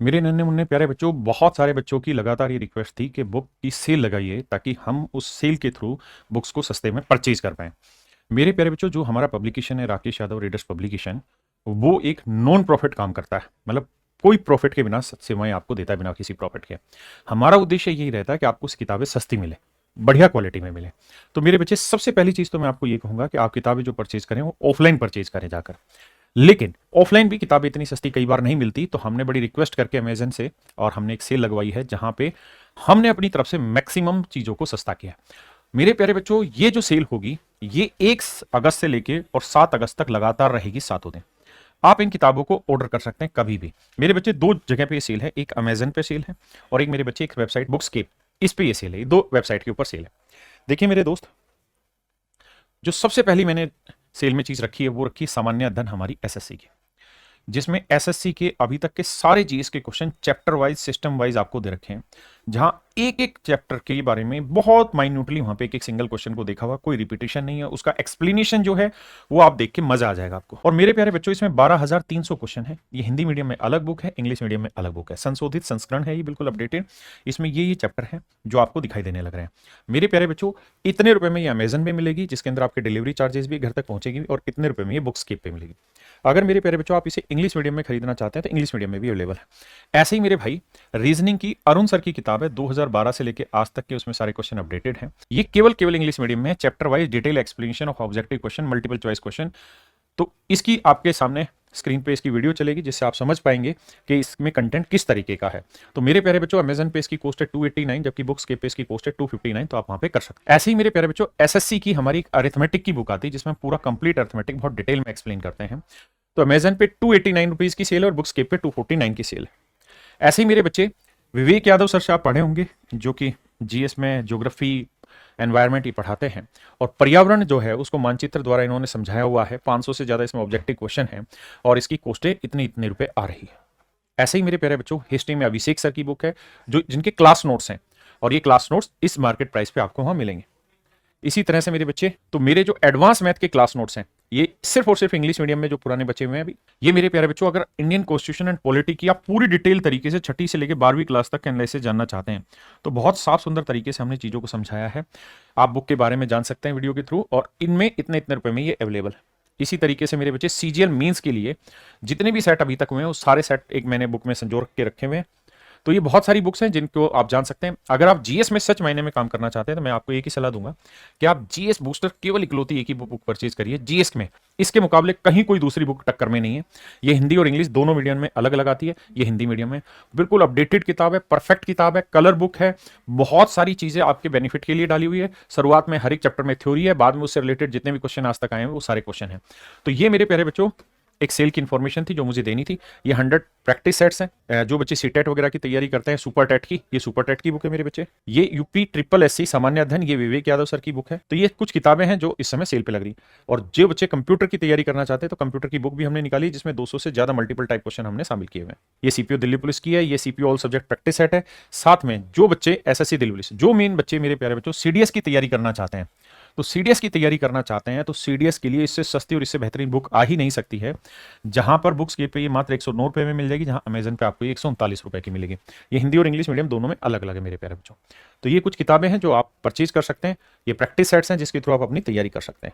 मेरे नन्हे मुन्ने प्यारे बच्चों, बहुत सारे बच्चों की लगातार ये रिक्वेस्ट थी कि बुक की सेल लगाइए ताकि हम उस सेल के थ्रू बुक्स को सस्ते में परचेज कर पाएं। मेरे प्यारे बच्चों, जो हमारा पब्लिकेशन है राकेश यादव रीडर्स पब्लिकेशन, वो एक नॉन प्रॉफिट काम करता है। मतलब कोई प्रॉफिट के बिना सेवाएं आपको देता है, बिना किसी प्रॉफिट के। हमारा उद्देश्य यही रहता है कि आपको किताबें सस्ती मिले, बढ़िया क्वालिटी में मिले। तो मेरे बच्चे, सबसे पहली चीज तो मैं आपको ये कहूंगा कि आप किताबें जो परचेज करें वो ऑफलाइन परचेज करें जाकर। लेकिन ऑफलाइन भी किताबें इतनी सस्ती कई बार नहीं मिलती, तो हमने बड़ी रिक्वेस्ट करके अमेजन से और हमने एक सेल लगवाई है जहां पे हमने अपनी तरफ से मैक्सिमम चीजों को सस्ता किया। मेरे प्यारे बच्चों, ये जो सेल होगी ये 1 अगस्त से लेके और 7 अगस्त तक लगातार रहेगी, सातों दिन। आप इन किताबों को ऑर्डर कर सकते हैं कभी भी। मेरे बच्चे, दो जगह पे ये सेल है, एक अमेजन पे सेल है और एक मेरे बच्चे एक वेबसाइट बुक्सकेप, इस पे ये सेल है। दो वेबसाइट के ऊपर सेल है। देखिए मेरे दोस्त, जो सबसे पहली मैंने सेल में चीज रखी है वो रखी है सामान्य अध्ययन हमारी एसएससी की, जिसमें एसएससी के अभी तक के सारे जीएस के question chapter wise, system wise आपको दे रखे हैं, जहां एक एक चैप्टर के बारे में बहुत माइन्यूटली वहां पे एक एक सिंगल क्वेश्चन को देखा हुआ, कोई रिपीटेशन नहीं है, उसका एक्सप्लेनेशन जो है वो आप देख के मजा आ जाएगा आपको। और मेरे प्यारे बच्चों, इसमें 12,300 क्वेश्चन है। ये हिंदी मीडियम में अलग बुक है, इंग्लिश मीडियम में अलग बुक है, संशोधित संस्करण है ये, बिल्कुल अपडेटेड। इसमें ये चैप्टर है जो आपको दिखाई देने लग रहे हैं। मेरे प्यारे बच्चों, इतने रुपए में ये अमेजन पे मिलेगी, जिसके अंदर आपके डिलीवरी चार्जेस भी घर तक पहुंचेगी, और इतने रुपए में ये बुक्सकेप पे मिलेगी। अगर मेरे प्यारे बच्चों आप इसे इंग्लिश मीडियम में खरीदना चाहते हैं तो इंग्लिश मीडियम में भी अवेलेबल है। ऐसे ही मेरे भाई, रीजनिंग की अरुण सर की किताब है, 2012 से लेके आज तक के उसमें सारे क्वेश्चन अपडेटेड हैं। ये केवल केवल इंग्लिश मीडियम में है, chapter wise detail explanation of objective question, multiple choice question. तो इसकी आपके सामने स्क्रीन पे इसकी वीडियो चलेगी, जिससे आप समझ पाएंगे कि इसमें कंटेंट किस तरीके का है। तो मेरे प्यारे बच्चों, अमेजन पे इसकी कॉस्ट है 289, जबकि बुक्स के पे इसकी कॉस्ट है 259, तो आप वहां पे कर सकते हैं। ऐसे ही मेरे प्यारे बच्चों, एसएससी की हमारी एक अरिथमेटिक की बुक आती है, जिसमें पूरा कंप्लीट अरिथमेटिक बहुत डिटेल में एक्सप्लेन करते हैं। तो अमेजन पे 289 रुपीज की सेल है और बुक्स के पे 249 की सेल है। ऐसे ही मेरे बच्चे, विवेक यादव सर से आप पढ़े होंगे, जो कि जीएस में ज्योग्राफी, एनवायरनमेंट ही पढ़ाते हैं, और पर्यावरण जो है उसको मानचित्र द्वारा इन्होंने समझाया हुआ है। 500 से ज्यादा इसमें ऑब्जेक्टिव क्वेश्चन है और इसकी कॉस्टें इतने इतने रुपए आ रही है। ऐसे ही मेरे प्यारे बच्चों, हिस्ट्री में अभिषेक सर की बुक है, जो जिनके क्लास नोट्स हैं, और ये क्लास नोट्स इस मार्केट प्राइस पे आपको वहां मिलेंगे। इसी तरह से मेरे बच्चे, तो मेरे जो एडवांस मैथ के क्लास नोट्स हैं, ये सिर्फ और सिर्फ इंग्लिश मीडियम में जो पुराने बचे हुए हैं अभी, ये मेरे प्यारे बच्चों, अगर इंडियन कॉन्स्टिट्यूशन एंड पॉलिटी की आप पूरी डिटेल तरीके से छठी से लेकर 12वीं क्लास तक के एनालिसिस जानना चाहते हैं, तो बहुत साफ सुंदर तरीके से हमने चीजों को समझाया है। आप बुक के बारे में जान सकते हैं वीडियो के थ्रू, और इनमें इतने इतने रुपए में ये अवेलेबल है। इसी तरीके से मेरे बच्चे, सीजीएल मींस के लिए जितने भी सेट अभी तक हुए हैं, वो सारे सेट एक मैंने बुक में संजो के रखे हुए हैं। तो ये बहुत सारी बुक्स हैं जिनको आप जान सकते हैं। अगर आप जीएस में सच मायने में काम करना चाहते हैं, तो मैं आपको एक ही सलाह दूंगा कि आप जीएस बूस्टर केवल इकलौती एक ही बुक परचेज करिए जीएस में। इसके मुकाबले कहीं कोई दूसरी बुक टक्कर में नहीं है। ये हिंदी और इंग्लिश दोनों मीडियम में अलग अलग आती है, ये हिंदी मीडियम में बिल्कुल अपडेटेड किताब है, परफेक्ट किताब है, कलर बुक है, बहुत सारी चीजें आपके बेनिफिट के लिए डाली हुई है। शुरुआत में हर एक चैप्टर में थ्योरी है, बाद में उससे रिलेटेड जितने भी क्वेश्चन आज तक आए हैं वो सारे क्वेश्चन हैं। तो ये मेरे प्यारे बच्चों एक सेल की इन्फॉर्मेशन थी जो मुझे देनी थी। ये 100 प्रैक्टिस सेट्स हैं, जो बच्चे सीटेट वगैरह की तैयारी करते हैं, सुपर टेट की, ये सुपर टेट की बुक है मेरे बच्चे। ये यूपी ट्रिपल एससी सामान्य अध्ययन, ये विवेक यादव सर की बुक है। तो ये कुछ किताबें हैं जो इस समय सेल पे लग रही। और जो बच्चे कंप्यूटर की तैयारी करना चाहते हैं, तो कंप्यूटर की बुक भी हमने निकाली, जिसमें 200 से ज्यादा मल्टीपल टाइप क्वेश्चन हमने शामिल किए हुए हैं। ये सीपीओ दिल्ली पुलिस की है, ये CPO all subject practice set है। साथ में जो बच्चे एसएससी दिल्ली पुलिस, जो मेन बच्चे मेरे प्यारे बच्चों सीडीएस की तैयारी करना चाहते हैं, तो सीडीएस की तैयारी करना चाहते हैं, तो सीडीएस के लिए इससे सस्ती और इससे बेहतरीन बुक आ ही नहीं सकती है। जहां पर बुक्स के पे ये मात्र 109 रुपए में मिल जाएगी, जहां अमेजन पे आपको 139 रुपए की मिलेगी। ये हिंदी और इंग्लिश मीडियम दोनों में अलग अलग है मेरे प्यारे बच्चों। तो ये कुछ किताबें हैं जो आप परचेज कर सकते हैं। ये प्रैक्टिस सेट्स हैं जिसके थ्रू आप अपनी तैयारी कर सकते हैं।